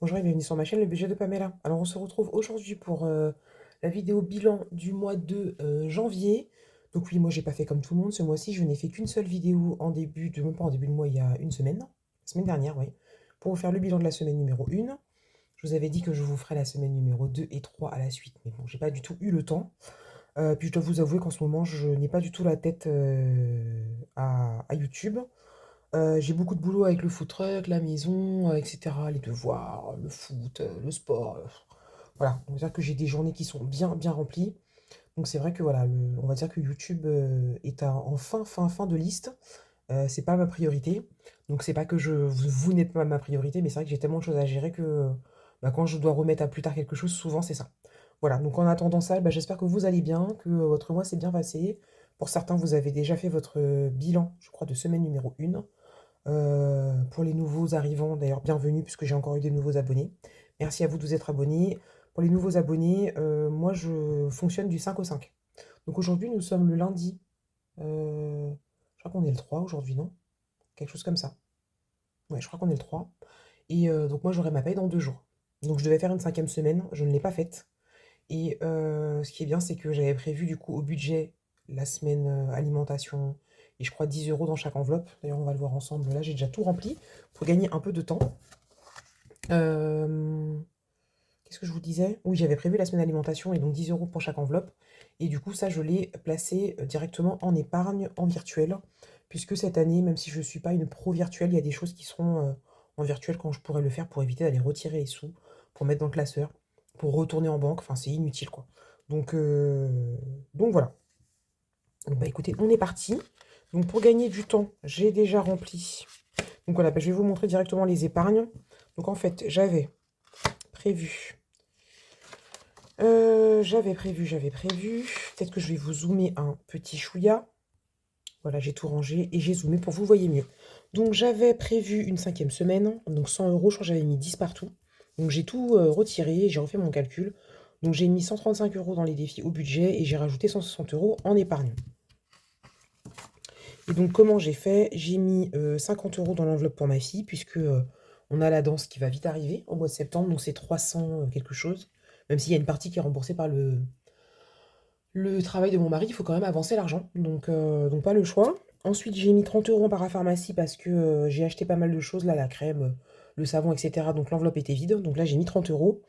Bonjour et bienvenue sur ma chaîne Le Budget de Pamela. Alors on se retrouve aujourd'hui pour la vidéo bilan du mois de janvier. Donc oui, moi j'ai pas fait comme tout le monde ce mois-ci, je n'ai fait qu'une seule vidéo en début de, même pas en début de mois, il y a une semaine, la semaine dernière, oui, pour vous faire le bilan de la semaine numéro 1. Je vous avais dit que je vous ferai la semaine numéro 2 et 3 à la suite, mais bon, j'ai pas du tout eu le temps. Puis je dois vous avouer qu'en ce moment, je n'ai pas du tout la tête à YouTube. J'ai beaucoup de boulot avec le food truck, la maison, etc., les devoirs, le foot, le sport. Voilà, on va dire que j'ai des journées qui sont bien, bien remplies. Donc c'est vrai que voilà, on va dire que YouTube est en fin de liste. C'est pas ma priorité. Donc c'est pas que vous n'êtes pas ma priorité, mais c'est vrai que j'ai tellement de choses à gérer que bah, quand je dois remettre à plus tard quelque chose, souvent c'est ça. Voilà, donc en attendant ça, bah, j'espère que vous allez bien, que votre mois s'est bien passé. Pour certains, vous avez déjà fait votre bilan, je crois, de semaine numéro 1. Pour les nouveaux arrivants, d'ailleurs, bienvenue, puisque j'ai encore eu des nouveaux abonnés. Merci à vous de vous être abonnés. Pour les nouveaux abonnés, moi, je fonctionne du 5 au 5. Donc aujourd'hui, nous sommes le lundi. Je crois qu'on est le 3 aujourd'hui, non? Quelque chose comme ça. Ouais, je crois qu'on est le 3. Et donc moi, j'aurai ma paye dans 2 jours. Donc je devais faire une 5e semaine, je ne l'ai pas faite. Et ce qui est bien, c'est que j'avais prévu du coup au budget la semaine alimentation et je crois 10 € dans chaque enveloppe. D'ailleurs, on va le voir ensemble. Là, j'ai déjà tout rempli pour gagner un peu de temps. Euh, Qu'est-ce que je vous disais? Oui, j'avais prévu la semaine alimentation et donc 10 € pour chaque enveloppe. Et du coup, ça, je l'ai placé directement en épargne en virtuel. Puisque cette année, même si je ne suis pas une pro virtuelle, il y a des choses qui seront en virtuel quand je pourrais le faire pour éviter d'aller retirer les sous, pour mettre dans le classeur, pour retourner en banque. Enfin, c'est inutile, quoi. Donc, euh, donc voilà. Donc, bah écoutez, on est parti. Donc pour gagner du temps, j'ai déjà rempli. Donc voilà, bah, je vais vous montrer directement les épargnes. Donc en fait, prévu. J'avais prévu. Peut-être que je vais vous zoomer un petit chouïa. Voilà, j'ai tout rangé et j'ai zoomé pour que vous voyez mieux. Donc j'avais prévu une 5e semaine, donc 100 €, je crois que j'avais mis 10 partout. Donc j'ai tout retiré, j'ai refait mon calcul. Donc j'ai mis 135 € dans les défis au budget et j'ai rajouté 160 € en épargne. Et donc comment j'ai fait? J'ai mis 50 € dans l'enveloppe pour ma fille, puisque on a la danse qui va vite arriver au mois de septembre, donc c'est 300 quelque chose. Même s'il y a une partie qui est remboursée par le travail de mon mari, il faut quand même avancer l'argent, donc pas le choix. Ensuite, j'ai mis 30 € en parapharmacie parce que j'ai acheté pas mal de choses, là, la crème, le savon, etc. Donc l'enveloppe était vide, donc là j'ai mis 30 €.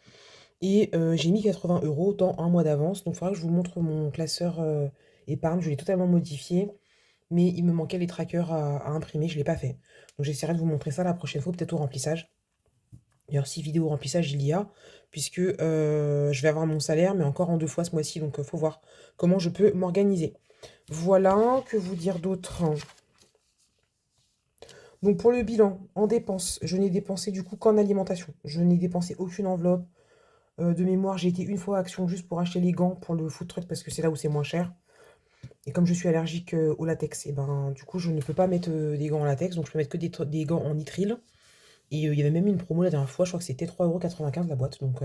Et j'ai mis 80 € dans un mois d'avance. Donc il faudra que je vous montre mon classeur épargne, je l'ai totalement modifié. Mais il me manquait les trackers à imprimer, je ne l'ai pas fait. Donc j'essaierai de vous montrer ça la prochaine fois, peut-être au remplissage. D'ailleurs, si vidéo remplissage il y a, puisque je vais avoir mon salaire, mais encore en 2 fois ce mois-ci, donc il faut voir comment je peux m'organiser. Voilà, que vous dire d'autre? Donc pour le bilan, en dépenses, je n'ai dépensé du coup qu'en alimentation. Je n'ai dépensé aucune enveloppe. De mémoire, j'ai été une fois à Action juste pour acheter les gants pour le food truck, parce que c'est là où c'est moins cher. Et comme je suis allergique au latex, et ben du coup je ne peux pas mettre des gants en latex, donc je peux mettre que des gants en nitrile. Et il y avait même une promo la dernière fois, je crois que c'était 3,95 € la boîte. Donc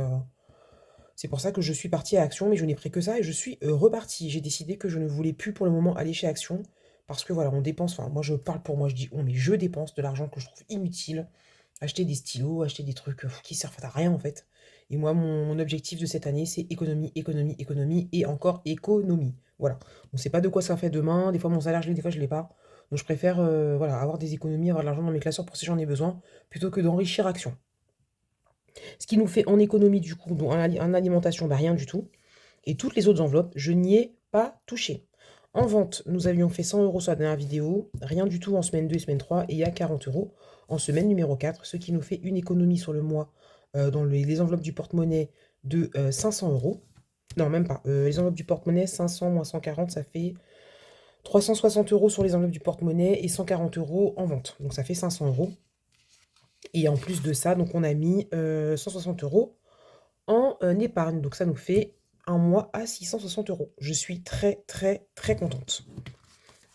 c'est pour ça que je suis partie à Action, mais je n'ai pris que ça et je suis repartie. J'ai décidé que je ne voulais plus pour le moment aller chez Action. Parce que voilà, on dépense, enfin moi je parle pour moi, je dis on, mais je dépense de l'argent que je trouve inutile. Acheter des stylos, acheter des trucs qui servent à rien en fait. Et moi, mon objectif de cette année, c'est économie, économie, économie et encore économie. Voilà. On ne sait pas de quoi ça fait demain. Des fois, mon salaire, je l'ai, des fois, je ne l'ai pas. Donc, je préfère voilà, avoir des économies, avoir de l'argent dans mes classeurs pour si j'en ai besoin, plutôt que d'enrichir Action. Ce qui nous fait en économie, du coup, donc en alimentation, bah, rien du tout. Et toutes les autres enveloppes, je n'y ai pas touché. En vente, nous avions fait 100 € sur la dernière vidéo, rien du tout en semaine 2 et semaine 3, et il y a 40 € en semaine numéro 4, ce qui nous fait une économie sur le mois dans les enveloppes du porte-monnaie de 500 €. Non, même pas. Les enveloppes du porte-monnaie, 500 moins 140, ça fait 360 € sur les enveloppes du porte-monnaie et 140 € en vente. Donc ça fait 500 €. Et en plus de ça, donc on a mis 160 € en épargne. Donc ça nous fait un mois à 660 €. Je suis très très très contente.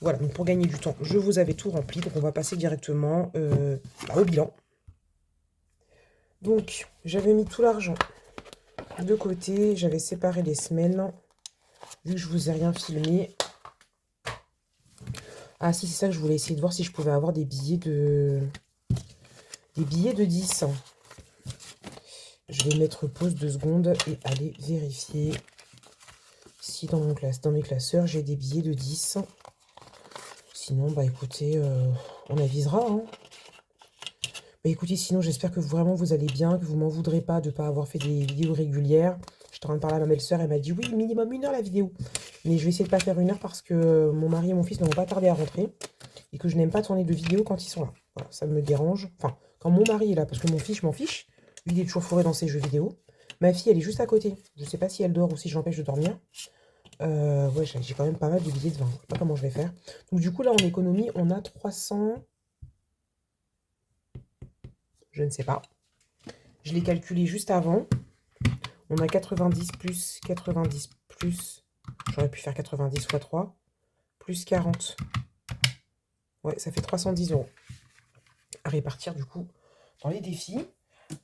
Voilà, donc pour gagner du temps, je vous avais tout rempli. Donc on va passer directement au bilan. Donc j'avais mis tout l'argent de côté. J'avais séparé les semaines. Vu que je vous ai rien filmé. Ah si, c'est ça que je voulais essayer de voir si je pouvais avoir des billets de 10. Je vais mettre pause 2 secondes et aller vérifier si dans mes classeurs, j'ai des billets de 10. Sinon, bah écoutez, on avisera, hein. Bah écoutez, sinon, j'espère que vraiment vous allez bien, que vous m'en voudrez pas de ne pas avoir fait des vidéos régulières. J'étais en train de parler à ma belle-sœur, elle m'a dit oui, minimum 1 heure la vidéo. Mais je vais essayer de pas faire 1 heure parce que mon mari et mon fils ne vont pas tarder à rentrer et que je n'aime pas tourner de vidéos quand ils sont là. Voilà, ça me dérange. Enfin, quand mon mari est là, parce que mon fils, je m'en fiche. Lui, il est toujours fourré dans ses jeux vidéo. Ma fille, elle est juste à côté. Je sais pas si elle dort ou si je l'empêche de dormir. Ouais, j'ai quand même pas mal de billets de 20. Je sais pas comment je vais faire. Donc du coup, là, en économie, on a 300... Je ne sais pas. Je l'ai calculé juste avant. On a 90 plus 90 plus... J'aurais pu faire 90 fois 3. Plus 40. Ouais, ça fait 310 € à répartir du coup dans les défis.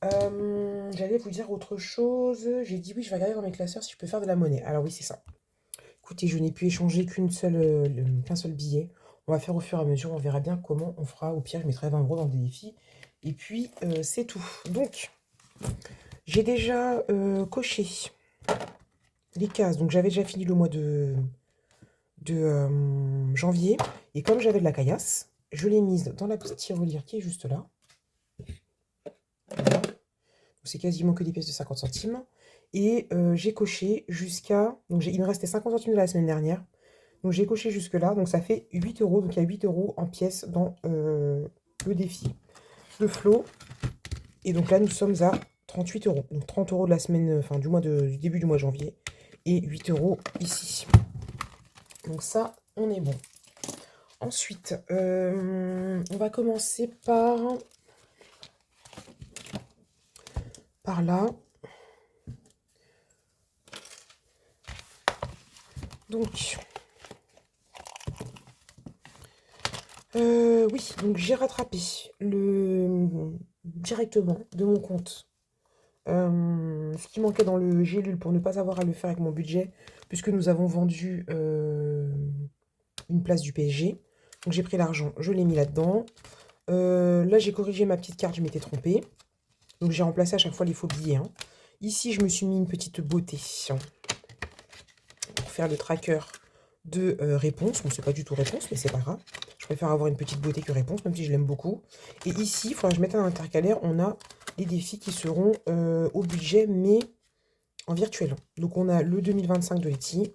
J'allais vous dire autre chose. J'ai dit oui, je vais regarder dans mes classeurs si je peux faire de la monnaie. Alors oui, c'est ça. Écoutez, je n'ai pu échanger qu'un seul billet. On va faire au fur et à mesure. On verra bien comment on fera. Au pire, je mettrai 20 € dans des défis. Et puis, c'est tout. Donc, j'ai déjà coché les cases. Donc, j'avais déjà fini le mois de janvier. Et comme j'avais de la caillasse, je l'ai mise dans la petite tirelire qui est juste là. Voilà. C'est quasiment que des pièces de 50 centimes. Et j'ai coché jusqu'à... Donc il me restait 50 centimes de la semaine dernière. Donc j'ai coché jusque là. Donc ça fait 8 €. Donc il y a 8 € en pièces dans le défi de Flo. Et donc là nous sommes à 38 €. Donc 30 € de la semaine, enfin du début du mois de janvier. Et 8 € ici. Donc ça, on est bon. Ensuite, on va commencer par là. Donc, oui, donc j'ai rattrapé directement de mon compte ce qui manquait dans le Gélule pour ne pas avoir à le faire avec mon budget, puisque nous avons vendu une place du PSG. Donc j'ai pris l'argent, je l'ai mis là-dedans. Là, j'ai corrigé ma petite carte, je m'étais trompée. Donc j'ai remplacé à chaque fois les faux billets, hein. Ici, je me suis mis une petite beauté pour faire le tracker de réponse. Bon, c'est pas du tout réponse, mais c'est pas grave. Je préfère avoir une petite beauté que réponse, même si je l'aime beaucoup. Et ici, il faudra que je mette un intercalaire. On a les défis qui seront au budget, mais en virtuel. Donc on a le 2025 de Letty,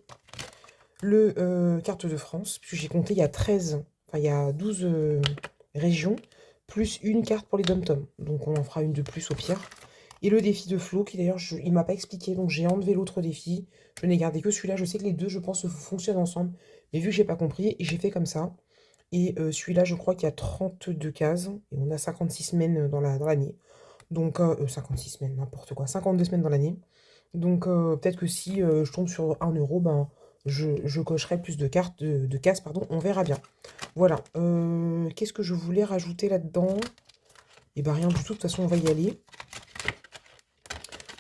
le carte de France, puisque j'ai compté, il y a 13, enfin il y a 12 régions, plus une carte pour les dom-tom. Donc on en fera une de plus au pire. Et le défi de Flo, qui d'ailleurs, il m'a pas expliqué, donc j'ai enlevé l'autre défi. Je n'ai gardé que celui-là. Je sais que les deux, je pense, fonctionnent ensemble. Mais vu que j'ai pas compris, j'ai fait comme ça. Et celui-là, je crois qu'il y a 32 cases. Et on a 56 semaines dans l'année. Donc, 56 semaines, n'importe quoi. 52 semaines dans l'année. Donc, peut-être que si je tombe sur 1 €, ben, je cocherai plus de cartes, de cases, pardon. On verra bien. Voilà. Qu'est-ce que je voulais rajouter là-dedans? Et ben, rien du tout. De toute façon, on va y aller.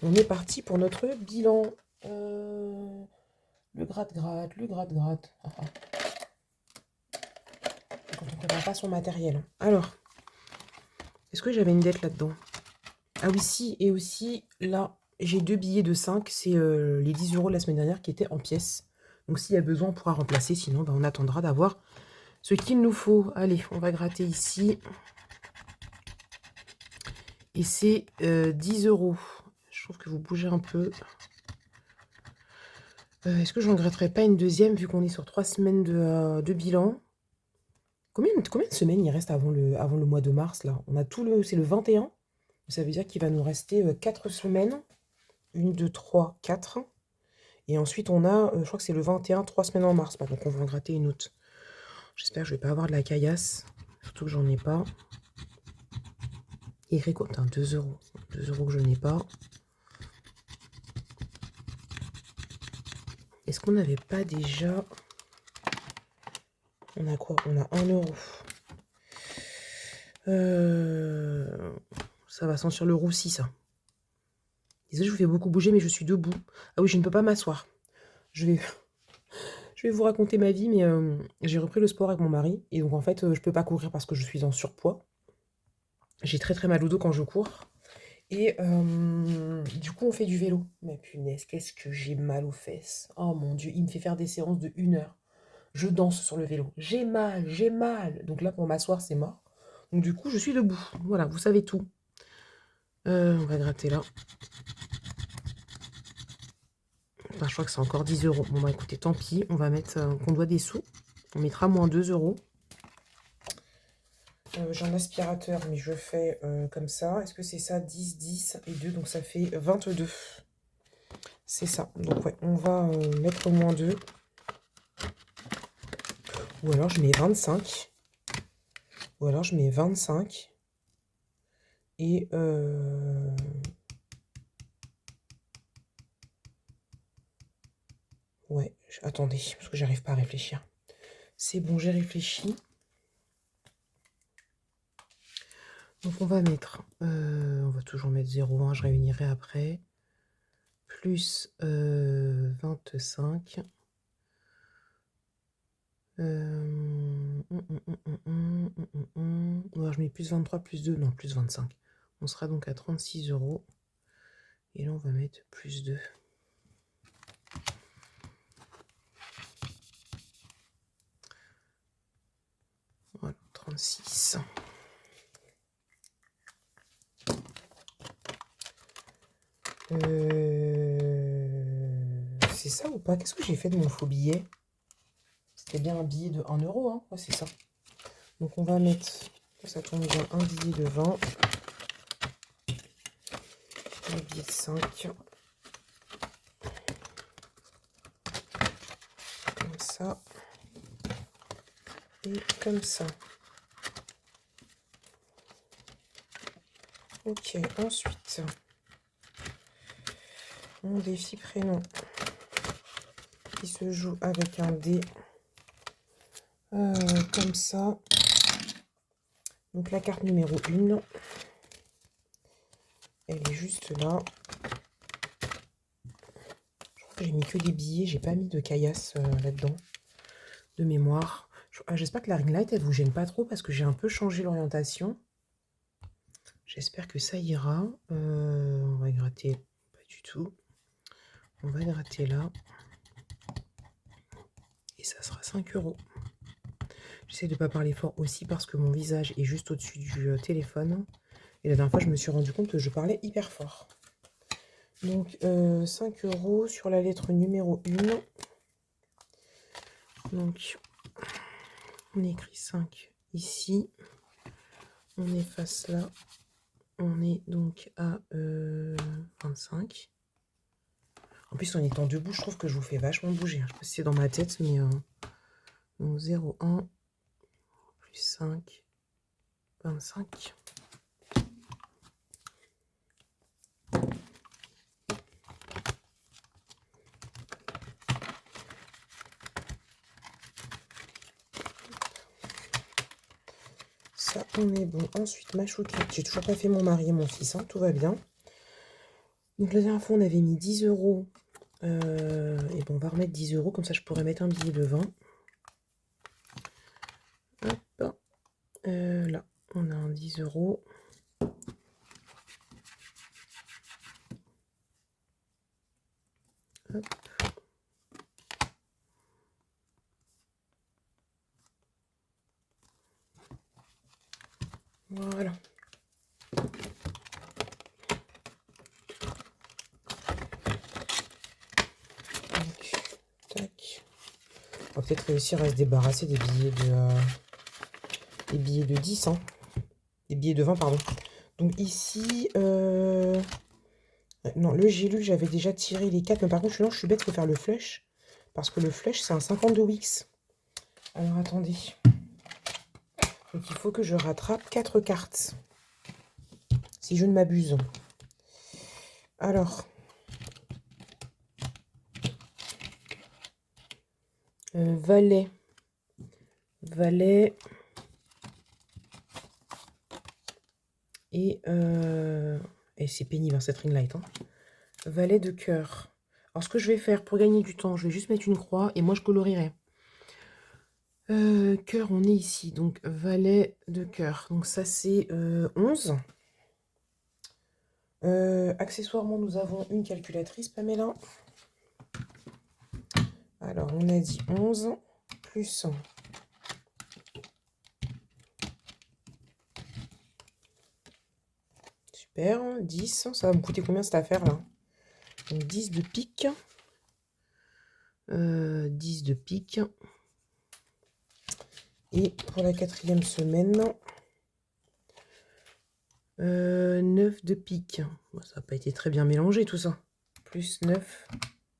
On est parti pour notre bilan. Le gratte-gratte, le gratte-gratte. Ah, ah. Quand on ne prépare pas son matériel. Alors, est-ce que j'avais une dette là-dedans? Ah oui, si. Et aussi, là, j'ai 2 billets de 5. C'est les 10 € de la semaine dernière qui étaient en pièces. Donc, s'il y a besoin, on pourra remplacer. Sinon, ben, on attendra d'avoir ce qu'il nous faut. Allez, on va gratter ici. Et c'est 10 €. Je trouve que vous bougez un peu. Est-ce que je regretterais pas une deuxième vu qu'on est sur 3 semaines de bilan? Combien de semaines il reste avant le mois de mars là? On a c'est le 21. Ça veut dire qu'il va nous rester 4 semaines. 1, 2, 3, 4. Et ensuite on a, je crois que c'est le 21, 3 semaines en mars. Donc on va en gratter une autre. J'espère que je vais pas avoir de la caillasse. Surtout que j'en ai pas. Il écrit quoi? Putain, 2 €. 2 € que je n'ai pas. Est-ce qu'on n'avait pas déjà... On a quoi? On a 1 €. Ça va sentir le roussi, ça. Désolé, je vous fais beaucoup bouger, mais je suis debout. Ah oui, je ne peux pas m'asseoir. Je vais vous raconter ma vie, mais j'ai repris le sport avec mon mari. Et donc, en fait, je peux pas courir parce que je suis en surpoids. J'ai très très mal au dos quand je cours. Et du coup, on fait du vélo. Mais punaise, qu'est-ce que j'ai mal aux fesses. Oh mon Dieu, il me fait faire des séances de 1 heure. Je danse sur le vélo. J'ai mal, j'ai mal. Donc là, pour m'asseoir, c'est mort. Donc du coup, je suis debout. Voilà, vous savez tout. On va gratter là. Enfin, je crois que c'est encore 10 euros. Bon, bah écoutez, tant pis. On va mettre qu'on doit des sous. On mettra moins 2 euros. J'ai un aspirateur, mais je fais comme ça. Est-ce que c'est ça? 10, 10 et 2, donc ça fait 22. C'est ça. Donc ouais, on va mettre moins 2. Ou alors je mets 25. Ou alors je mets 25. Et ouais, attendez, parce que j'arrive pas à réfléchir. C'est bon, j'ai réfléchi. Donc on va mettre, on va toujours mettre 0,1, je réunirai après. Plus 25. Alors, je mets plus 23, plus 2, non, plus 25. On sera donc à 36 euros. Et là, on va mettre plus 2. Voilà, 36. C'est ça ou pas? Qu'est-ce que j'ai fait de mon faux billet? C'était bien un billet de 1 euro, hein? Ouais, c'est ça. Donc, on va mettre, ça tombe bien, un billet de 20. Un billet de 5. Comme ça. Et comme ça. Ok, ensuite, mon défi prénom qui se joue avec un dé. Comme ça. Donc la carte numéro 1, elle est juste là. Je crois que j'ai mis que des billets, j'ai pas mis de caillasse là-dedans, de mémoire. J'espère que la ring light, elle vous gêne pas trop parce que j'ai un peu changé l'orientation. J'espère que ça ira. On va gratter, pas du tout. On va gratter là. Et ça sera 5 euros. J'essaie de ne pas parler fort aussi parce que mon visage est juste au-dessus du téléphone. Et la dernière fois, je me suis rendu compte que je parlais hyper fort. Donc, 5 euros sur la lettre numéro 1. Donc, on écrit 5 ici. On efface là. On est donc à 25. En plus, en étant debout, je trouve que je vous fais vachement bouger. Je sais pas si c'est dans ma tête, mais... donc, 0,1 plus 5, 25. Ça, on est bon. Ensuite, ma chouquette. J'ai toujours pas fait mon mari et mon fils, hein, tout va bien. Donc, la dernière fois, on avait mis 10 euros. Et bon, on va remettre 10 euros. Comme ça, je pourrais mettre un billet de 20. Hop. Là, on a un 10 euros. Hop. Voilà. Donc, tac. On va peut-être réussir à se débarrasser des billets de 10, hein. Des billets de 20, pardon. Donc ici, non, le j'ai lu, j'avais déjà tiré les 4, mais par contre, je suis bête, il faut faire le flush. Parce que le flush, c'est un 50 de Wix. Alors, attendez. Donc, il faut que je rattrape 4 cartes. Si je ne m'abuse. Alors. Valet. Valet. Et c'est pénible, hein, cette ring light. Hein. Valet de cœur. Alors, ce que je vais faire pour gagner du temps, je vais juste mettre une croix et moi, je colorierai. Cœur, on est ici. Donc, valet de cœur. Donc, ça, c'est 11. Accessoirement, nous avons une calculatrice, Pamela. Alors, on a dit 11 plus... Super, 10. Ça va me coûter combien cette affaire là? Donc 10 de pique. 10 de pique. Et pour la 4e semaine, 9 de pique. Bon, ça n'a pas été très bien mélangé tout ça. Plus 9.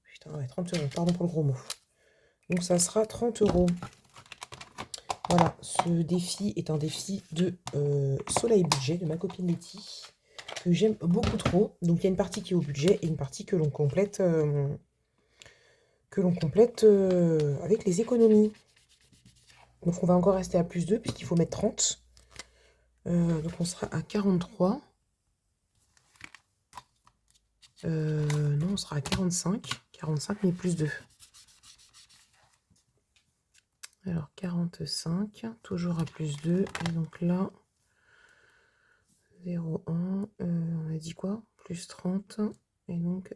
Putain, ouais, 30 euros. Pardon pour le gros mot. Donc ça sera 30 euros. Voilà, ce défi est un défi de Soleil Budget de ma copine Letty, que j'aime beaucoup trop. Donc il y a une partie qui est au budget et une partie que l'on complète, avec les économies. Donc on va encore rester à plus 2 puisqu'il faut mettre 30. Donc on sera à 43. Non, on sera à 45. 45 mais plus 2. Alors 45, toujours à plus 2. Et donc là, 0,1. On a dit quoi? Plus 30. Et donc,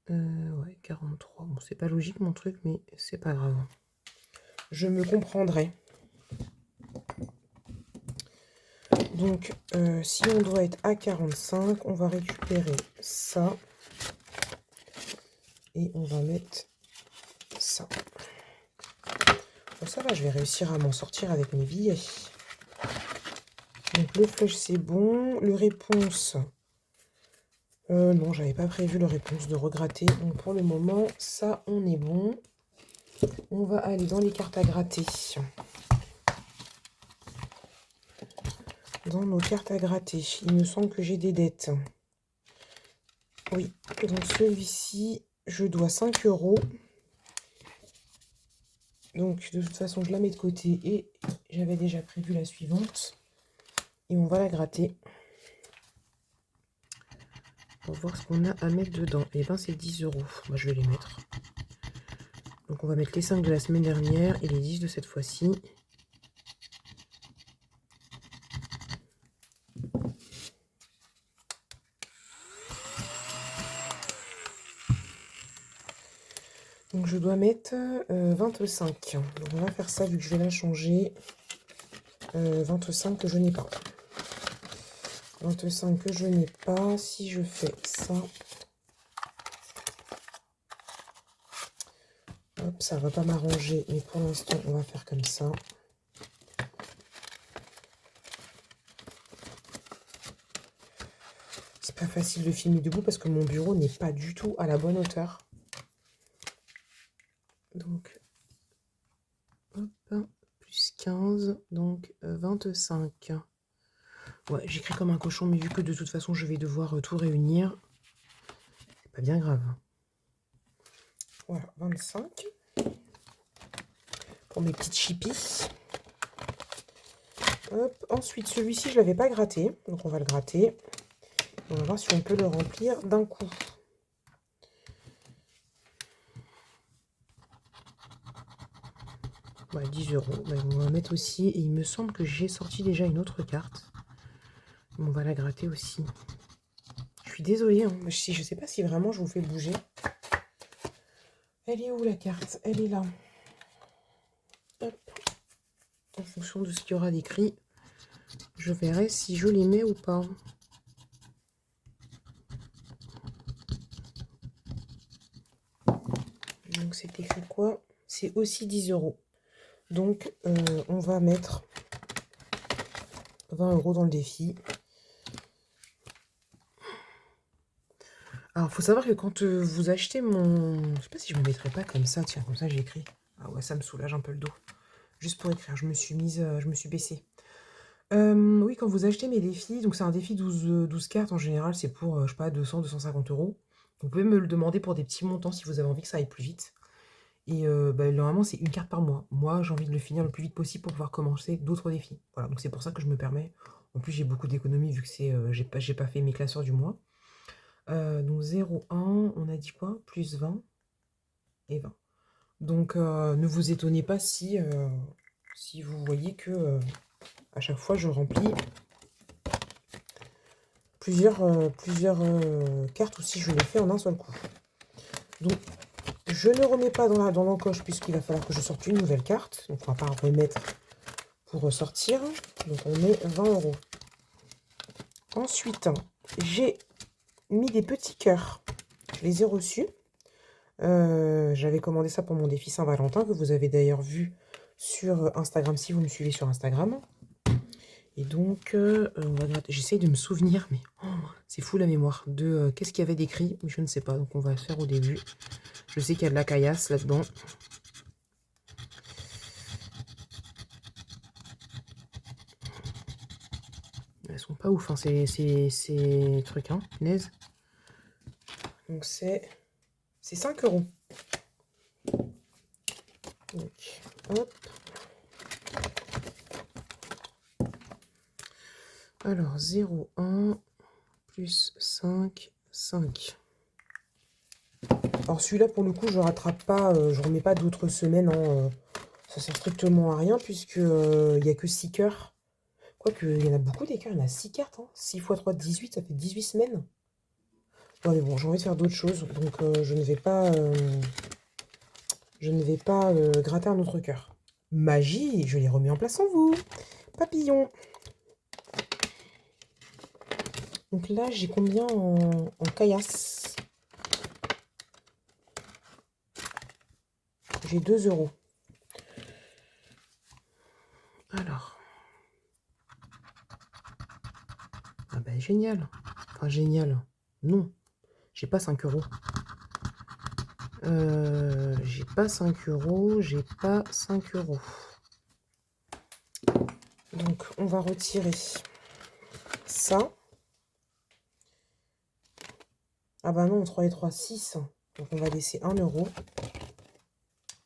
ouais, 43. Bon, c'est pas logique mon truc, mais c'est pas grave. Je me comprendrai. Donc, si on doit être à 45, on va récupérer ça. Et on va mettre ça. Bon, ça va, je vais réussir à m'en sortir avec mes billets. Donc, le flush, c'est bon. Le réponse... non, j'avais pas prévu le réponse de regratter. Donc, pour le moment, ça, on est bon. On va aller dans les cartes à gratter. Dans nos cartes à gratter, il me semble que j'ai des dettes. Oui, donc celui-ci, je dois 5 euros. Donc, de toute façon, je la mets de côté et j'avais déjà prévu la suivante. Et on va la gratter. Pour voir ce qu'on a à mettre dedans. Et bien, c'est 10 euros. Moi, je vais les mettre. Donc, on va mettre les 5 de la semaine dernière et les 10 de cette fois-ci. Donc, je dois mettre 25. Donc, on va faire ça vu que je vais la changer. 25 que je n'ai pas. 25 que je n'ai pas. Si je fais ça... Hop, ça va pas m'arranger. Mais pour l'instant, on va faire comme ça. C'est pas facile de filmer debout parce que mon bureau n'est pas du tout à la bonne hauteur. Donc, hop, plus 15, donc 25. Ouais, j'écris comme un cochon, mais vu que de toute façon, je vais devoir tout réunir, c'est pas bien grave. Voilà, 25. Pour mes petites chippies. Hop, ensuite, celui-ci, je l'avais pas gratté, donc on va le gratter. On va voir si on peut le remplir d'un coup. Ouais, 10 euros. Ben, on va mettre aussi. Et il me semble que j'ai sorti déjà une autre carte. On va la gratter aussi. Je suis désolée. Hein. Je sais pas si vraiment je vous fais bouger. Elle est où la carte? Elle est là. Hop. En fonction de ce qu'il y aura d'écrit, je verrai si je les mets ou pas. Donc c'est écrit quoi? C'est aussi 10 euros. Donc on va mettre 20 euros dans le défi. Alors, il faut savoir que quand vous achetez mon... Je sais pas si je me mettrais pas comme ça. Tiens, comme ça, j'écris. Ah ouais, ça me soulage un peu le dos. Juste pour écrire, je me suis baissée. Oui, quand vous achetez mes défis, donc c'est un défi 12 cartes. En général, c'est pour, je sais pas, 200, 250 euros. Vous pouvez me le demander pour des petits montants si vous avez envie que ça aille plus vite. Et normalement, c'est une carte par mois. Moi, j'ai envie de le finir le plus vite possible pour pouvoir commencer d'autres défis. Voilà, donc c'est pour ça que je me permets. En plus, j'ai beaucoup d'économies vu que c'est, j'ai pas fait mes classeurs du mois. Donc 0,1, on a dit quoi? Plus 20 et 20. Donc ne vous étonnez pas si, vous voyez que à chaque fois je remplis plusieurs cartes aussi, je les fais en un seul coup. Donc, je ne remets pas dans l'encoche puisqu'il va falloir que je sorte une nouvelle carte. Donc, on ne va pas remettre pour ressortir. Donc, on met 20 €. Ensuite, j'ai mis des petits cœurs. Je les ai reçus. J'avais commandé ça pour mon défi Saint-Valentin, que vous avez d'ailleurs vu sur Instagram, si vous me suivez sur Instagram. Et donc, j'essaye de me souvenir, mais c'est fou la mémoire, de qu'est-ce qu'il y avait d'écrit, je ne sais pas, donc on va faire au début. Je sais qu'il y a de la caillasse là-dedans. Elles sont pas ouf, hein, ces trucs, hein, punaise. Donc c'est 5 €. Donc, hop. Alors, 0, 1, plus 5, 5. Alors celui-là, pour le coup, je rattrape pas, je remets pas d'autres semaines, hein, ça sert strictement à rien, puisque il n'y a que 6 cœurs. Quoique, il y en a beaucoup des cœurs, il y en a 6 cartes, hein. 6 x 3, 18, ça fait 18 semaines. Bon, mais bon, j'ai envie de faire d'autres choses, donc je ne vais pas gratter un autre cœur. Magie, je les remets en place en vous. Papillon. Donc là, j'ai combien en caillasse? J'ai 2 €. Alors. Ah bah génial. Enfin génial. Non. J'ai pas 5 €. J'ai pas 5 €. J'ai pas 5 €. Donc on va retirer ça. Ah bah non, 3 et 3, 6. Donc on va laisser 1 €.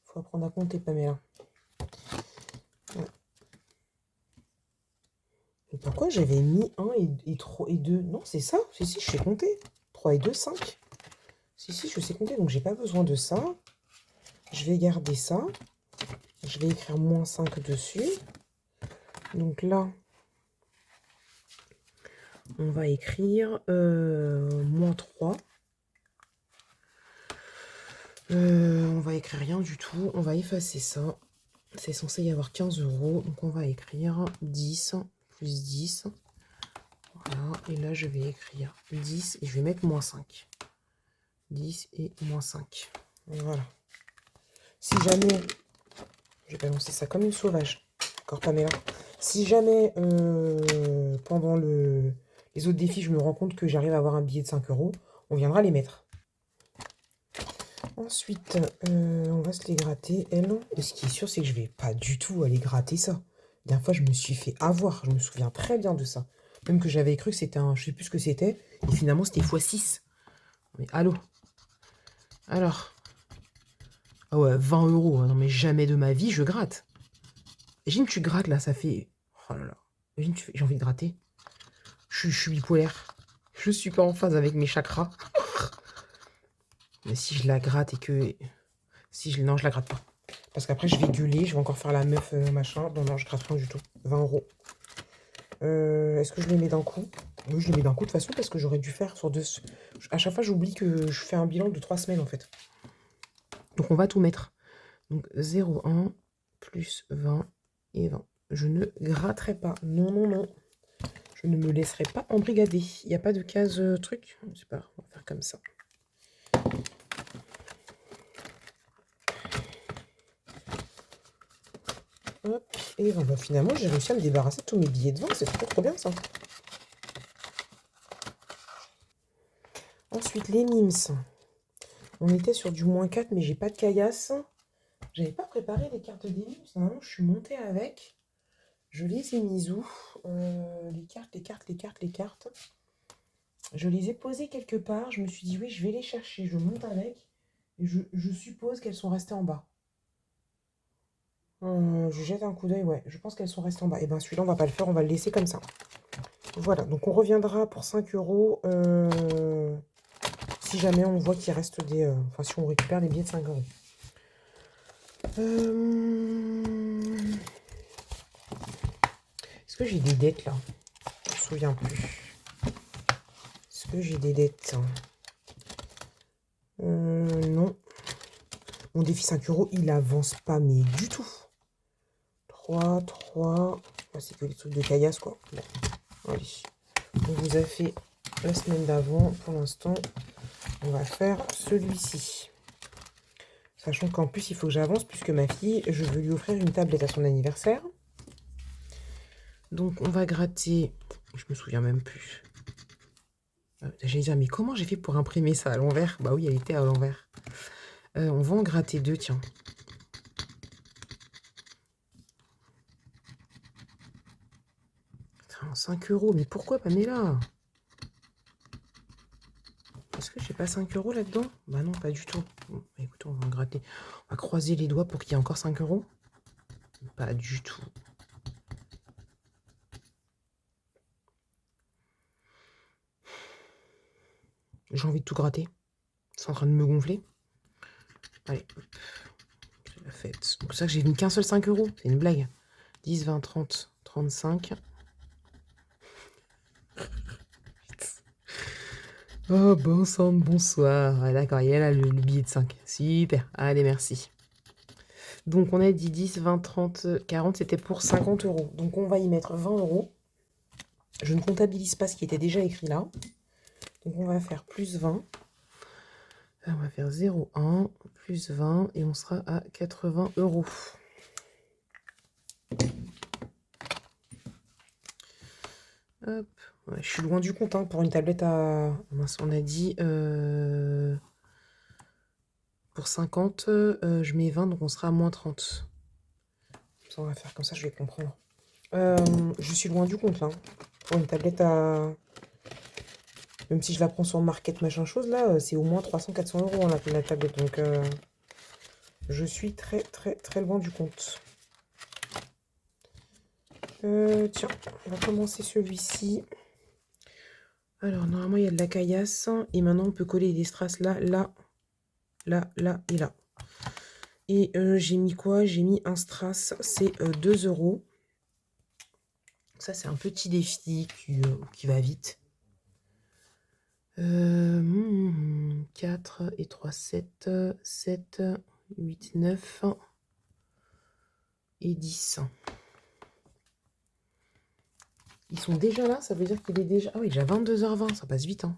Faut apprendre à compter, Pamela. Ouais. Et pourquoi j'avais mis 1 et 3 et 2? Non, c'est ça. Si, je sais compter. 3 et 2, 5. Si, je sais compter, donc j'ai pas besoin de ça. Je vais garder ça. Je vais écrire moins 5 dessus. Donc là, on va écrire moins 3. On va écrire rien du tout. On va effacer ça. C'est censé y avoir 15 €. Donc on va écrire 10 plus 10. Voilà. Et là, je vais écrire 10 et je vais mettre moins 5. 10 et moins 5. Voilà. Si jamais... Je vais balancer ça comme une sauvage. Encore Pamela. Si jamais, pendant les autres défis, je me rends compte que j'arrive à avoir un billet de 5 €, on viendra les mettre. Ensuite, on va se les gratter, elle. Et ce qui est sûr, c'est que je vais pas du tout aller gratter ça. La dernière fois, je me suis fait avoir. Je me souviens très bien de ça. Même que j'avais cru que c'était un... Je sais plus ce que c'était. Et finalement, c'était x6. Mais allô? Alors. Ah ouais, 20 €. Non mais jamais de ma vie, je gratte. Imagine, tu grattes là, ça fait... Oh là là. Imagine, j'ai envie de gratter. Je suis bipolaire. Je suis pas en phase avec mes chakras. Mais si je la gratte et que... Non, je la gratte pas. Parce qu'après, je vais gueuler, je vais encore faire la meuf machin. Non, je gratte rien du tout. 20 €. Est-ce que je les mets d'un coup? Oui, je les mets d'un coup de toute façon parce que j'aurais dû faire sur 2... À chaque fois, j'oublie que je fais un bilan de 3 semaines en fait. Donc, on va tout mettre. Donc, 0, 1, plus 20 et 20. Je ne gratterai pas. Non, non, non. Je ne me laisserai pas embrigader. Il n'y a pas de case truc? Je sais pas, on va faire comme ça. Hop, et bah, finalement, j'ai réussi à me débarrasser de tous mes billets de vin. C'est trop bien, ça. Ensuite, les mims. On était sur du moins 4, mais j'ai pas de caillasse. J'avais pas préparé les cartes des mims. Normalement, je suis montée avec. Je les ai mises où? Les cartes. Je les ai posées quelque part. Je me suis dit, oui, je vais les chercher. Je monte avec. Et je suppose qu'elles sont restées en bas. Je jette un coup d'œil, ouais. Je pense qu'elles sont restées en bas. Et bien, celui-là, on va pas le faire. On va le laisser comme ça. Voilà. Donc, on reviendra pour 5 €. Si jamais on voit qu'il reste des... Enfin, si on récupère les billets de 5 €. Est-ce que j'ai des dettes, là? Je me souviens plus. que j'ai des dettes? Non. Mon défi 5 euros, il avance pas, mais du tout. 3, 3. C'est que les trucs de caillasse, quoi. Bon, allez. On vous a fait la semaine d'avant. Pour l'instant, on va faire celui-ci. Sachant qu'en plus, il faut que j'avance, puisque ma fille, je veux lui offrir une tablette à son anniversaire. Donc, on va gratter. Je me souviens même plus. J'allais dire, mais comment j'ai fait pour imprimer ça à l'envers? Bah oui, elle était à l'envers. On va en gratter 2, tiens. Putain, 5 euros, mais pourquoi Pamela? Est-ce que j'ai pas 5 euros là-dedans? Bah non, pas du tout. Bon, écoute, on va en gratter. On va croiser les doigts pour qu'il y ait encore 5 euros. Pas du tout. J'ai envie de tout gratter. C'est en train de me gonfler. Allez, hop. C'est la fête. Donc ça que j'ai mis qu'un seul 5 euros. C'est une blague. 10, 20, 30, 35. Oh, bon sang, bonsoir. Ah, d'accord, il y a là le billet de 5. Super. Allez, merci. Donc, on a dit 10, 20, 30, 40. C'était pour 50 euros. Donc, on va y mettre 20 euros. Je ne comptabilise pas ce qui était déjà écrit là. Donc, on va faire plus 20. On va faire 0,1 plus 20 et on sera à 80 euros. Hop. Ouais, je suis loin du compte hein, pour une tablette à... Mince, on a dit... Pour 50, je mets 20, donc on sera à moins 30. Ça, on va faire comme ça, je vais comprendre. Je suis loin du compte là. Pour une tablette à... Même si je la prends sur Market, machin chose, là, c'est au moins 300-400 euros hein, la tablette. Donc, je suis très, très, très loin du compte. Tiens, on va commencer celui-ci. Alors, normalement, il y a de la caillasse. Et maintenant, on peut coller des strass là, là, là, là et là. Et j'ai mis quoi? J'ai mis un strass, c'est 2 euros. Ça, c'est un petit défi qui va vite. 4 et 3, 7, 7, 8, 9 et 10. Ils sont déjà là, ça veut dire qu'il est déjà... Ah oui, déjà 22h20, ça passe vite. Hein.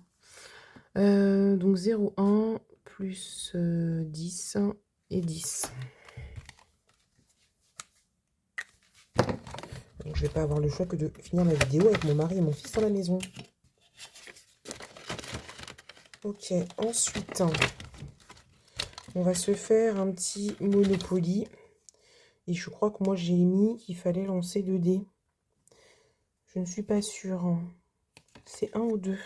Donc 0, 1, plus 10 et 10. Donc je vais pas avoir le choix que de finir ma vidéo avec mon mari et mon fils dans la maison. Ok, ensuite, on va se faire un petit Monopoly. Et je crois que moi j'ai mis qu'il fallait lancer 2 dés. Je ne suis pas sûre. C'est 1 ou 2.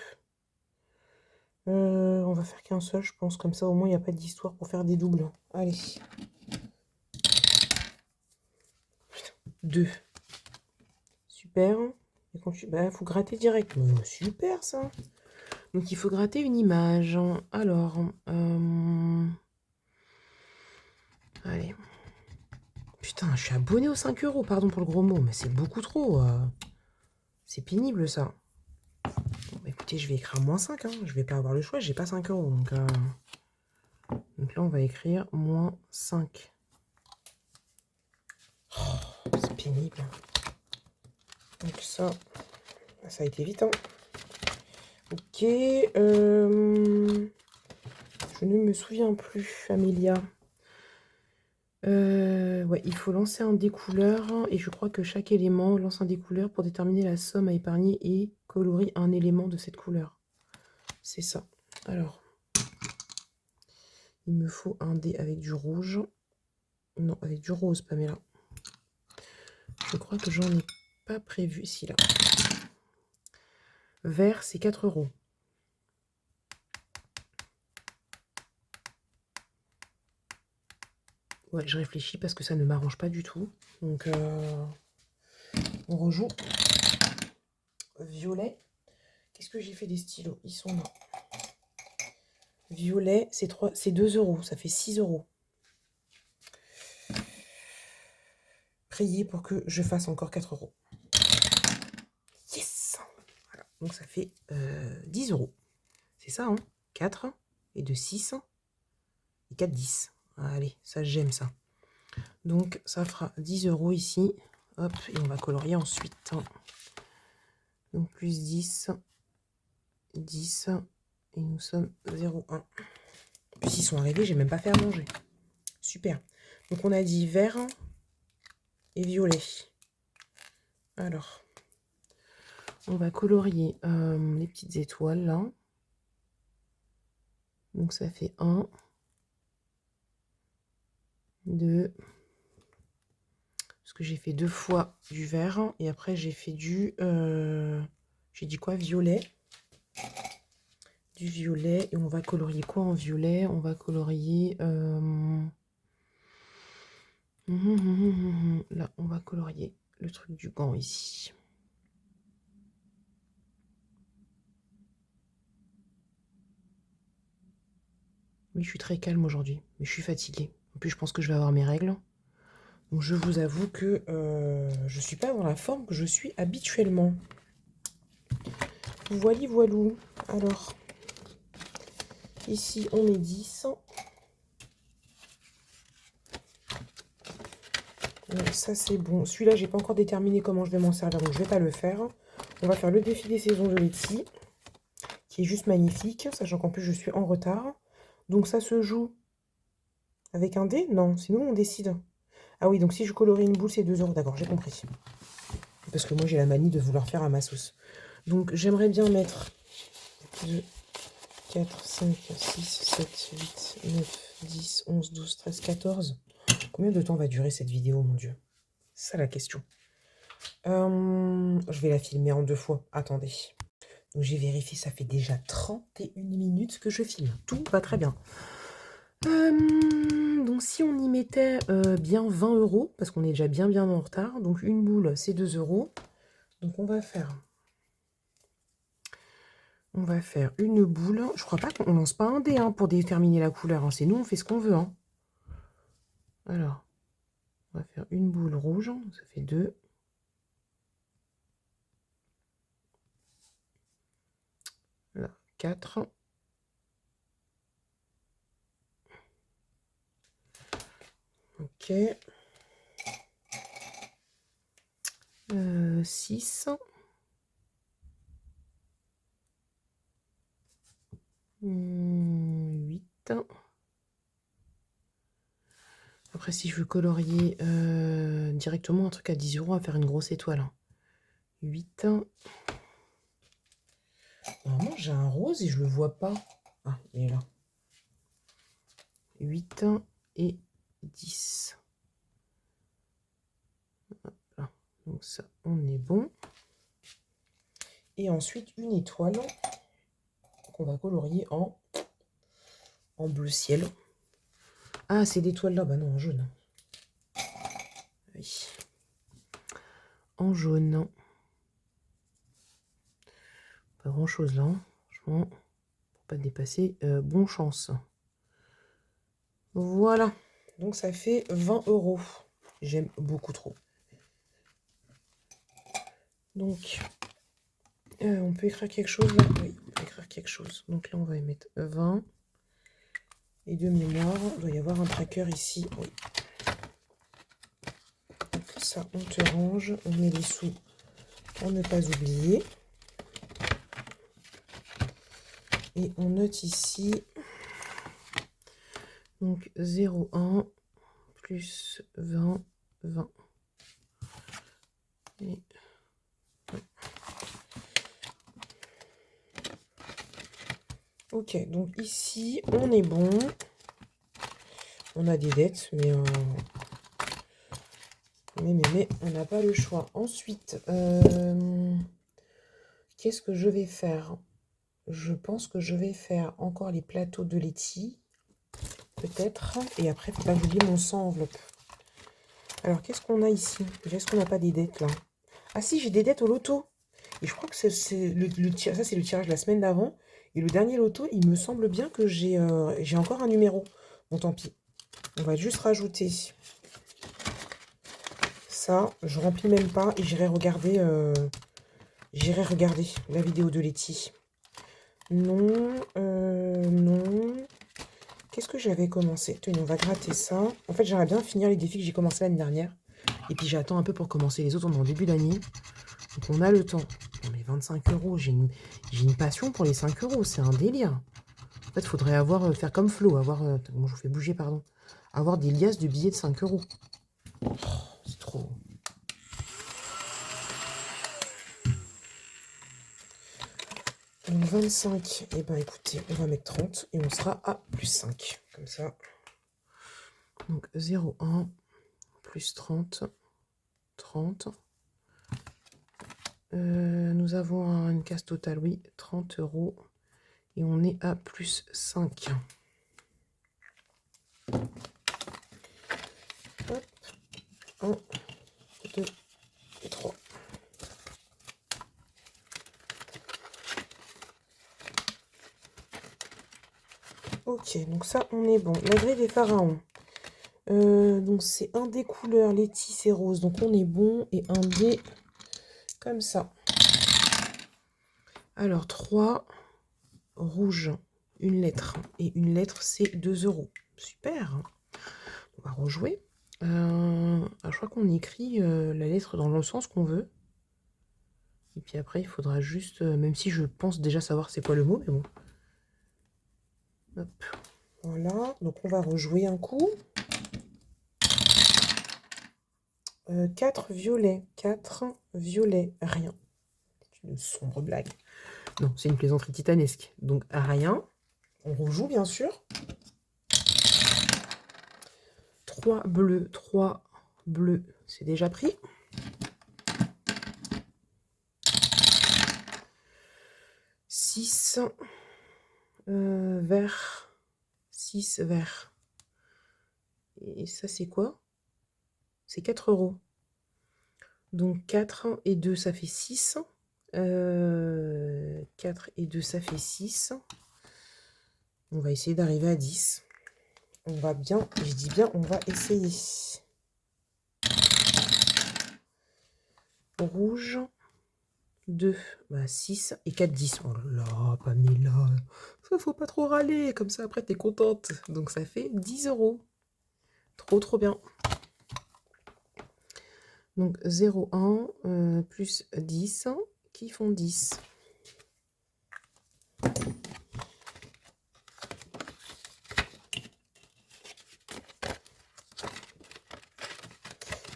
On va faire qu'un seul, je pense. Comme ça, au moins, il n'y a pas d'histoire pour faire des doubles. Allez. 2. Super. Et quand tu... Bah, faut gratter direct. Super, ça. Donc, il faut gratter une image. Alors, allez. Putain, je suis abonné aux 5 euros. Pardon pour le gros mot, mais c'est beaucoup trop. C'est pénible, ça. Bon, bah, écoutez, je vais écrire moins 5. Hein. Je vais pas avoir le choix. J'ai pas 5 euros. Donc là, on va écrire moins 5. Oh, c'est pénible. Donc ça a été vite. Hein. Ok. Je ne me souviens plus, Amélia. Ouais, il faut lancer un découleur. Et je crois que chaque élément lance un découleur pour déterminer la somme à épargner et colorie un élément de cette couleur. C'est ça. Alors, il me faut un dé avec du rouge. Non, avec du rose, Pamela. Je crois que j'en ai pas prévu. Si, là. Vert, c'est 4 euros. Ouais, je réfléchis parce que ça ne m'arrange pas du tout. Donc, on rejoue. Violet. Qu'est-ce que j'ai fait des stylos? Ils sont là. Violet, c'est 2 euros. Ça fait 6 euros. Priez pour que je fasse encore 4 euros. Yes! Voilà. Donc, ça fait 10 euros. C'est ça, hein? 4 et de 6 et 4, 10. Allez, ça j'aime ça. Donc ça fera 10 € ici. Hop, et on va colorier ensuite. Donc plus 10, 10, et nous sommes 0,1. Puis ils sont arrivés, j'ai même pas fait à manger. Super. Donc on a dit vert et violet. Alors, on va colorier les petites étoiles là. Donc ça fait 1, 2, parce que j'ai fait 2 fois du vert et après j'ai fait du, j'ai dit quoi, violet. Du violet, et on va colorier quoi en violet? On va colorier, là on va colorier le truc du gant ici. Oui, je suis très calme aujourd'hui, mais je suis fatiguée. En plus, je pense que je vais avoir mes règles. Donc, je vous avoue que je ne suis pas dans la forme que je suis habituellement. Voili voilou. Alors, ici, on est 10. Donc, ça, c'est bon. Celui-là, j'ai pas encore déterminé comment je vais m'en servir, donc je vais pas le faire. On va faire le défi des saisons de Letty, qui est juste magnifique, sachant qu'en plus, je suis en retard. Donc, ça se joue avec un dé? Non, sinon, on décide. Ah oui, donc si je colorie une boule, c'est 2 €. D'accord, j'ai compris. Parce que moi, j'ai la manie de vouloir faire à ma sauce. Donc, j'aimerais bien mettre 2, 4, 5, 6, 7, 8, 9, 10, 11, 12, 13, 14. Combien de temps va durer cette vidéo, mon Dieu? C'est ça la question. Je vais la filmer en 2 fois. Attendez. Donc, j'ai vérifié, ça fait déjà 31 minutes que je filme. Tout va très bien. Donc, si on y mettait bien 20 €, parce qu'on est déjà bien en retard. Donc, une boule, c'est 2 €. Donc, on va faire une boule. Je crois pas qu'on lance pas un dé hein, pour déterminer la couleur. Hein. C'est nous, on fait ce qu'on veut. Hein. Alors, on va faire une boule rouge. Ça fait 2. Là, 4. Ok. 6. 8. Après, si je veux colorier directement un truc à 10 €, on va faire une grosse étoile. 8. Normalement, j'ai un rose et je le vois pas. Ah, il est là. 8 et 10. Voilà. Donc ça, on est bon. Et ensuite, une étoile qu'on va colorier en bleu ciel. Ah, c'est l'étoile là. Bah non, en jaune. Oui. En jaune. Pas grand chose là. Hein. Franchement, pour pas dépasser. Bon chance. Voilà. Donc ça fait 20 €. J'aime beaucoup trop. Donc, on peut écrire quelque chose là? Oui, on peut écrire quelque chose. Donc là, on va y mettre 20. Et de mémoire, il doit y avoir un tracker ici. Oui. Ça, on te range. On met les sous pour ne pas oublier. Et on note ici. Donc 0,1 plus 20, 20. Et... Ok, donc ici, on est bon. On a des dettes, mais on n'a pas le choix. Ensuite, qu'est-ce que je vais faire? Je pense que je vais faire encore les plateaux de Letty, peut-être. Et après, il ne faut pas que j'oublie mon sang enveloppe. Alors, qu'est-ce qu'on a ici? Est-ce qu'on n'a pas des dettes, là? Ah si, j'ai des dettes au loto. Et je crois que ça, c'est le tirage de la semaine d'avant. Et le dernier loto, il me semble bien que j'ai encore un numéro. Bon, tant pis. On va juste rajouter ça. Je remplis même pas et j'irai regarder la vidéo de Letty. Non, non. Qu'est-ce que j'avais commencé? Tenez, on va gratter ça. En fait, j'aimerais bien finir les défis que j'ai commencé l'année dernière. Et puis j'attends un peu pour commencer les autres. On est en début d'année. Donc on a le temps. Non mais 25 €, j'ai une passion pour les 5 €. C'est un délire. En fait, il faudrait faire comme Flo. Comment je vous fais bouger, pardon. Avoir des liasses de billets de 5 €. Oh, c'est trop. Donc 25, et ben écoutez, on va mettre 30 et on sera à plus 5. Comme ça. Donc 0,1 plus 30. 30. Nous avons une casse totale, oui, 30 €. Et on est à plus 5. Hop. 1, 2 et 3. Ok, donc ça, on est bon. La grille des pharaons. Donc c'est un des couleurs, Letty, c'est rose. Donc on est bon. Et un dé comme ça. Alors 3 rouges, une lettre. Et une lettre, c'est 2 €. Super. On va rejouer. Je crois qu'on écrit la lettre dans le sens qu'on veut. Et puis après, il faudra juste... même si je pense déjà savoir c'est quoi le mot, mais bon. Hop. Voilà. Donc on va rejouer un coup. 4 violets. 4 violets. Rien. C'est une sombre blague. Non, c'est une plaisanterie titanesque. Donc rien. On rejoue bien sûr. 3 bleus. 3 bleus. C'est déjà pris. 6 verts. 6 verts. Et ça, c'est quoi? C'est 4 €. Donc 4 et 2, ça fait 6. 4 et 2, ça fait 6. On va essayer d'arriver à 10. On va bien, je dis bien, on va essayer. Rouge, 2, 6 et 4, 10. Oh là là, Pamela, ça faut pas trop râler, comme ça après t'es contente. Donc ça fait 10 €. Trop trop bien. Donc 0,1 plus 10 qui font 10.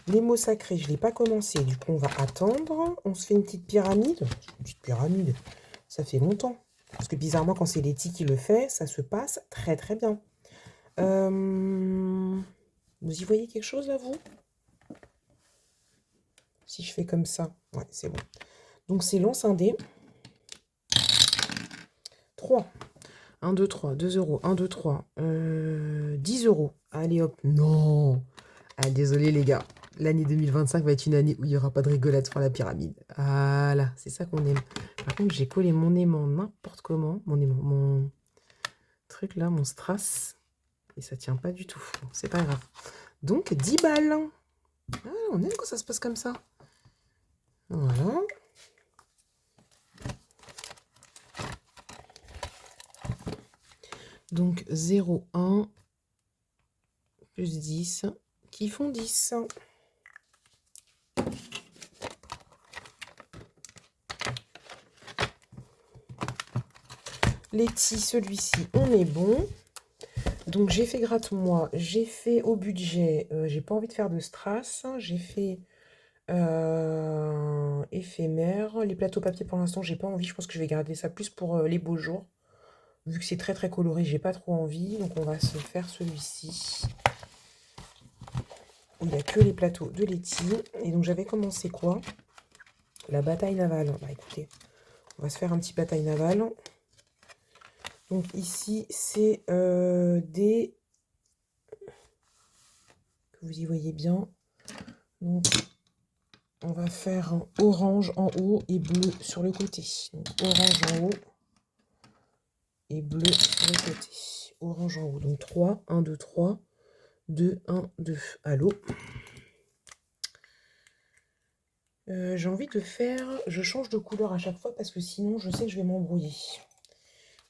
Les mots sacrés, je ne l'ai pas commencé. Du coup, on va attendre. On se fait une petite pyramide. Une petite pyramide, ça fait longtemps. Parce que bizarrement, quand c'est Letty qui le fait, ça se passe très très bien. Vous y voyez quelque chose là, vous? Si je fais comme ça. Ouais, c'est bon. Donc, c'est lance un dé. 3. 1, 2, 3. 2 €. 1, 2, 3. 10 €. Allez hop. Non. Ah, désolé les gars. L'année 2025 va être une année où il n'y aura pas de rigolade sur la pyramide. Voilà, c'est ça qu'on aime. Par contre, j'ai collé mon aimant n'importe comment. Mon truc là, mon strass. Et ça tient pas du tout. Bon, c'est pas grave. Donc, 10 balles. Ah, on aime quand ça se passe comme ça. Voilà. Donc, 0, 1, plus 10, qui font 10. Letty, celui-ci, on est bon. Donc, j'ai fait gratte-moi, j'ai fait au budget, j'ai pas envie de faire de strass. J'ai fait éphémère. Les plateaux papier, pour l'instant, j'ai pas envie. Je pense que je vais garder ça plus pour les beaux jours. Vu que c'est très très coloré, j'ai pas trop envie. Donc, on va se faire celui-ci. Il n'y a que les plateaux de Letty. Et donc, j'avais commencé quoi? La bataille navale. Bah, écoutez, on va se faire un petit bataille navale. Donc, ici, c'est des... que vous y voyez bien. Donc, on va faire un orange en haut et bleu sur le côté. Donc, orange en haut et bleu sur le côté. Orange en haut. Donc, 3, 1, 2, 3. 2, 1, 2. Allô. J'ai envie de faire... Je change de couleur à chaque fois parce que sinon, je sais que je vais m'embrouiller.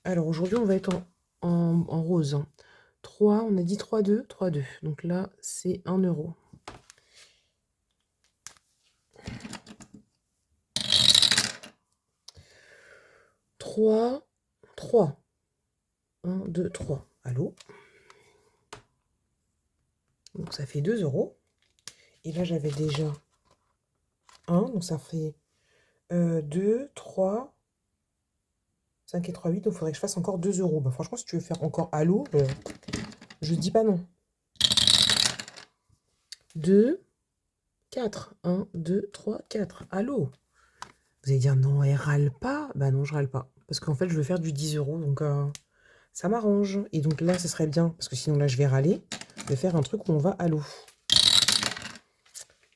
Alors aujourd'hui, on va être en rose, hein. 3, on a dit 3, 2, 3, 2. Donc là, c'est 1 euro. 3, 3. 1, 2, 3. Allô? Donc ça fait 2 euros. Et là, j'avais déjà 1. Donc ça fait 2, 3, 5 et 3, 8. Donc il faudrait que je fasse encore 2 euros. Bah, franchement, si tu veux faire encore allô, je dis pas non. 2, 4. 1, 2, 3, 4. Allô? Vous allez dire non, elle râle pas? Bah non, je râle pas. Parce qu'en fait, je veux faire du 10 euros. Donc ça m'arrange. Et donc là, ce serait bien. Parce que sinon, là, je vais râler. De faire un truc où on va à l'eau.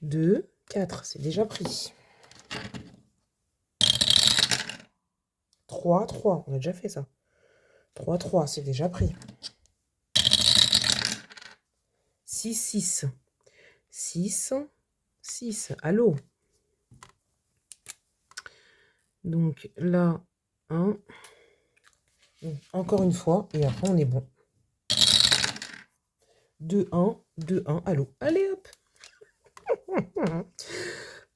2, 4. C'est déjà pris. 3, 3. On a déjà fait ça. 3, 3. C'est déjà pris. 6, 6. 6, 6. Allô? Donc là, 1. Encore une fois. Et après, on est bon. 2, 1. 2, 1. Allô? Allez, hop.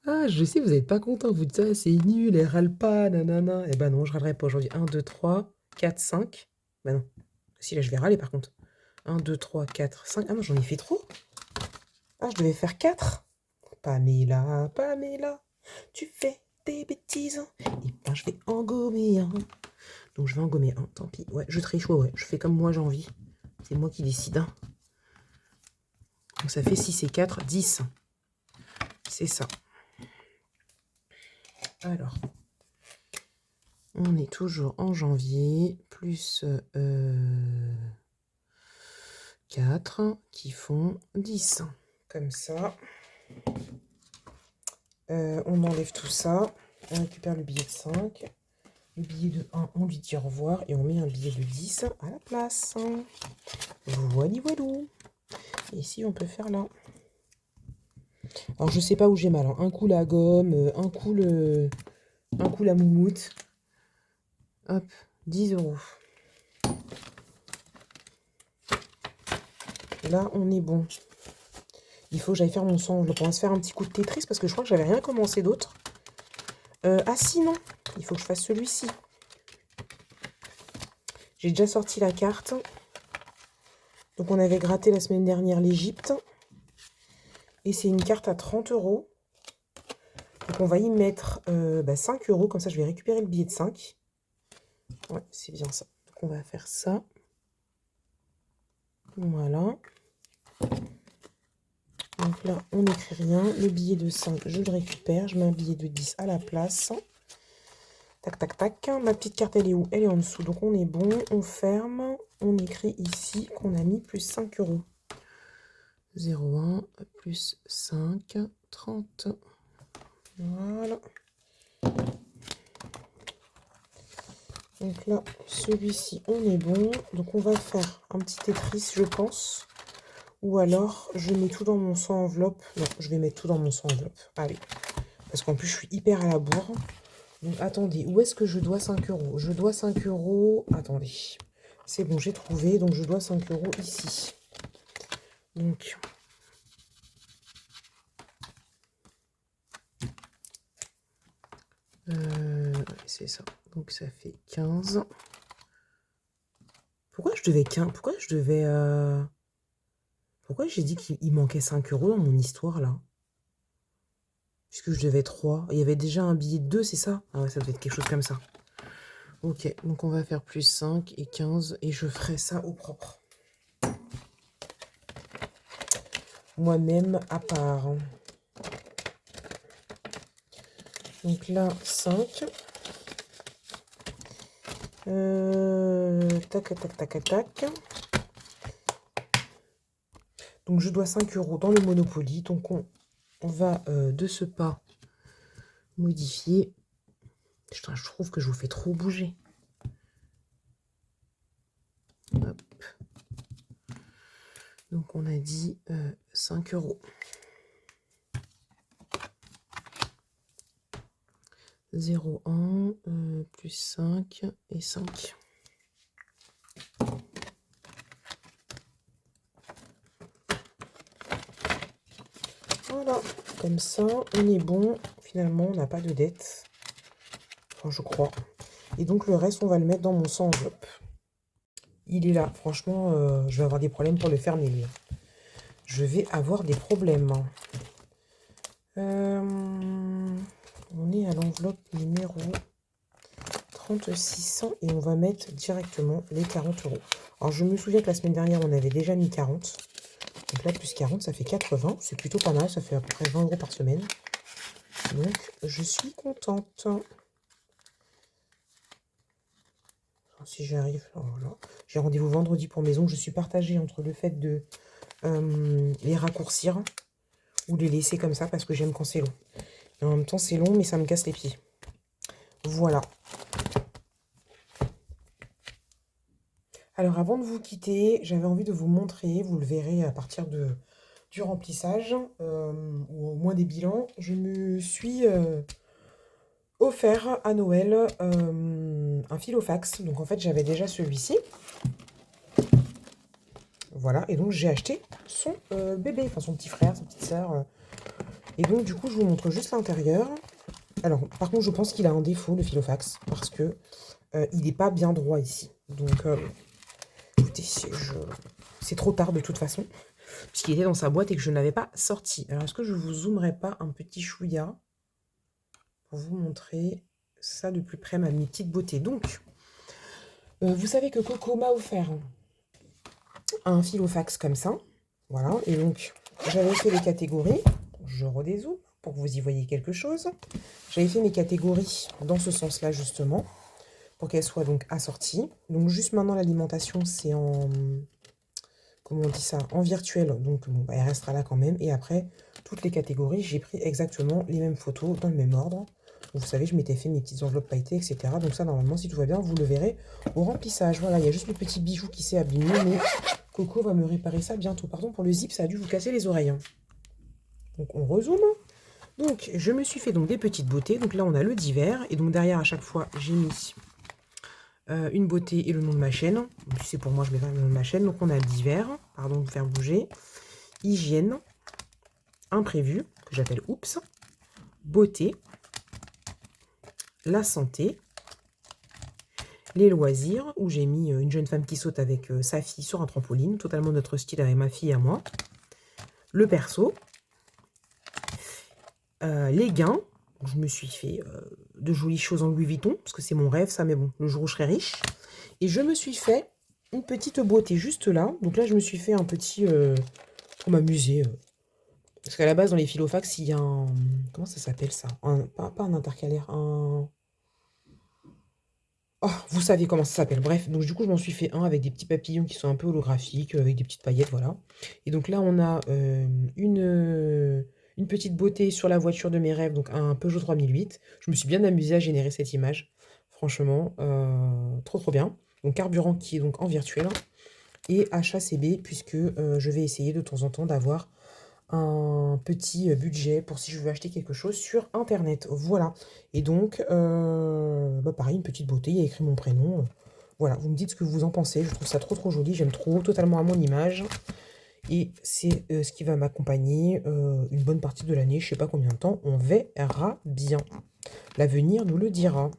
Ah, je sais, vous n'êtes pas content. Vous dites, ça, c'est nul, elle râle pas, nanana. Eh ben non, je râlerai pas aujourd'hui. 1, 2, 3, 4, 5. Ben non. Si, là, je vais râler par contre. 1, 2, 3, 4, 5. Ah non, j'en ai fait trop. Ah, je devais faire 4. Pamela, Pamela, tu fais des bêtises. Et ben, je vais engommer un. Donc, je vais engommer un. Tant pis. Ouais, je triche, ouais. Je fais comme moi, j'ai envie. C'est moi qui décide. Hein. Donc, ça fait 6 et 4, 10. C'est ça. Alors, on est toujours en janvier, plus 4 qui font 10. Comme ça. On enlève tout ça. On récupère le billet de 5. Le billet de 1, on lui dit au revoir. Et on met un billet de 10 à la place. Voilà, voilà. Et ici, on peut faire là. Alors, je sais pas où j'ai mal. Hein. Un coup la gomme, un coup la moumoute. Hop, 10 euros. Là, on est bon. Il faut que j'aille faire mon son enveloppe. On va se faire un petit coup de Tetris parce que je crois que j'avais rien commencé d'autre. Ah si, non. Il faut que je fasse celui-ci. J'ai déjà sorti la carte. Donc on avait gratté la semaine dernière l'Égypte. Et c'est une carte à 30 euros. Donc on va y mettre 5 euros. Comme ça, je vais récupérer le billet de 5. Ouais, c'est bien ça. Donc on va faire ça. Voilà. Donc là, on n'écrit rien. Le billet de 5, je le récupère. Je mets un billet de 10 à la place. Tac, tac, tac. Ma petite carte, elle est où? Elle est en dessous. Donc on est bon. On ferme. On écrit ici qu'on a mis plus 5 euros. 0,1 plus 5, 30. Voilà. Donc là, celui-ci, on est bon. Donc on va faire un petit Tetris, je pense. Ou alors, je mets tout dans mon sang enveloppe. Non, je vais mettre tout dans mon sang enveloppe. Allez. Parce qu'en plus, je suis hyper à la bourre. Donc attendez, où est-ce que je dois 5 euros? Je dois 5 euros. Attendez. C'est bon, j'ai trouvé. Donc je dois 5 euros ici. Donc... c'est ça. Donc ça fait 15. Pourquoi je devais 15? Pourquoi je devais... Pourquoi j'ai dit qu'il manquait 5 euros dans mon histoire, là? Puisque je devais 3. Il y avait déjà un billet de 2, c'est ça? Ah ouais, ça devait être quelque chose comme ça. Ok, donc on va faire plus 5 et 15. Et je ferai ça au propre. Moi-même, à part. Donc là, 5. Tac, tac, tac, tac. Donc je dois 5 euros dans le Monopoly. Donc on va de ce pas modifier. Putain, je trouve que je vous fais trop bouger. Hop. Donc on a dit 5 euros. 0,1 plus 5 et 5. Voilà, comme ça, on est bon. Finalement, on n'a pas de dette. Enfin, je crois. Et donc, le reste, on va le mettre dans mon sans-enveloppe. Il est là. Franchement, je vais avoir des problèmes pour le fermer, lui. Je vais avoir des problèmes. On est à l'enveloppe numéro 3600 et on va mettre directement les 40 €. Alors, je me souviens que la semaine dernière, on avait déjà mis 40. Donc là, plus 40, ça fait 80. C'est plutôt pas mal. Ça fait à peu près 20 € par semaine. Donc, je suis contente. Si j'arrive, voilà. J'ai rendez-vous vendredi pour maison. Je suis partagée entre le fait de les raccourcir ou les laisser comme ça parce que j'aime quand c'est long. Et en même temps, c'est long, mais ça me casse les pieds. Voilà. Alors, avant de vous quitter, j'avais envie de vous montrer, vous le verrez à partir du remplissage, ou au moins des bilans, je me suis offert à Noël un filofax. Donc, en fait, j'avais déjà celui-ci. Voilà, et donc j'ai acheté son bébé, enfin son petit frère, sa petite sœur. Et donc, du coup, je vous montre juste l'intérieur. Alors, par contre, je pense qu'il a un défaut, le filofax, parce que il n'est pas bien droit ici. Donc, écoutez, c'est trop tard de toute façon, puisqu'il était dans sa boîte et que je ne l'avais pas sorti. Alors, est-ce que je vous zoomerai pas un petit chouïa pour vous montrer ça de plus près, ma petite beauté. Donc, vous savez que Coco m'a offert un filofax comme ça. Voilà, et donc, j'avais fait les catégories. Je redézoome pour que vous y voyez quelque chose. J'avais fait mes catégories dans ce sens-là, justement, pour qu'elles soient donc assorties. Donc, juste maintenant, l'alimentation, c'est en... Comment on dit ça? En virtuel. Donc, bon, bah, elle restera là quand même. Et après, toutes les catégories, j'ai pris exactement les mêmes photos dans le même ordre. Vous savez, je m'étais fait mes petites enveloppes pailletées, etc. Donc ça, normalement, si tout va bien, vous le verrez au remplissage. Voilà, il y a juste le petit bijou qui s'est abîmé, mais Coco va me réparer ça bientôt. Pardon pour le zip, ça a dû vous casser les oreilles. Donc, on rezoome. Donc, je me suis fait donc des petites beautés. Donc là, on a le divers. Et donc, derrière, à chaque fois, j'ai mis une beauté et le nom de ma chaîne. C'est pour moi, je mets le nom de ma chaîne. Donc, on a le divers. Pardon de vous faire bouger. Hygiène. Imprévu, que j'appelle Oups. Beauté. La santé. Les loisirs, où j'ai mis une jeune femme qui saute avec sa fille sur un trampoline. Totalement notre style avec ma fille et à moi. Le perso. Les gains. Je me suis fait de jolies choses en Louis Vuitton, parce que c'est mon rêve, ça, mais bon, le jour où je serai riche. Et je me suis fait une petite beauté juste là. Donc là, je me suis fait un petit... pour m'amuser. Parce qu'à la base, dans les filofax, il y a un... Comment ça s'appelle ça? Pas un intercalaire, un... Oh, vous savez comment ça s'appelle. Bref, donc du coup, je m'en suis fait un avec des petits papillons qui sont un peu holographiques, avec des petites paillettes, voilà. Et donc là, on a une petite beauté sur la voiture de mes rêves, donc un Peugeot 3008. Je me suis bien amusée à générer cette image. Franchement, trop trop bien. Donc carburant qui est donc en virtuel. Et achat CB, puisque je vais essayer de temps en temps d'avoir un petit budget pour si je veux acheter quelque chose sur internet. Voilà. Et donc, bah pareil, une petite beauté, il y a écrit mon prénom. Voilà, vous me dites ce que vous en pensez. Je trouve ça trop trop joli, j'aime trop, totalement à mon image. Et c'est ce qui va m'accompagner une bonne partie de l'année, je sais pas combien de temps, on verra bien. L'avenir nous le dira.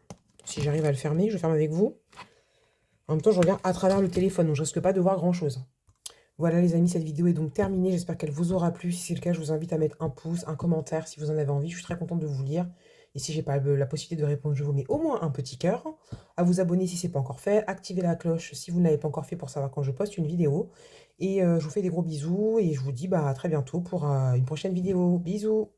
Si j'arrive à le fermer, je ferme avec vous. En même temps, je regarde à travers le téléphone, donc je risque pas de voir grand chose. Voilà les amis, cette vidéo est donc terminée. J'espère qu'elle vous aura plu. Si c'est le cas, je vous invite à mettre un pouce, un commentaire si vous en avez envie. Je suis très contente de vous lire. Et si j'ai pas la possibilité de répondre, je vous mets au moins un petit cœur. À vous abonner si ce n'est pas encore fait. Activez la cloche si vous ne l'avez pas encore fait pour savoir quand je poste une vidéo. Et je vous fais des gros bisous et je vous dis bah, à très bientôt pour une prochaine vidéo. Bisous!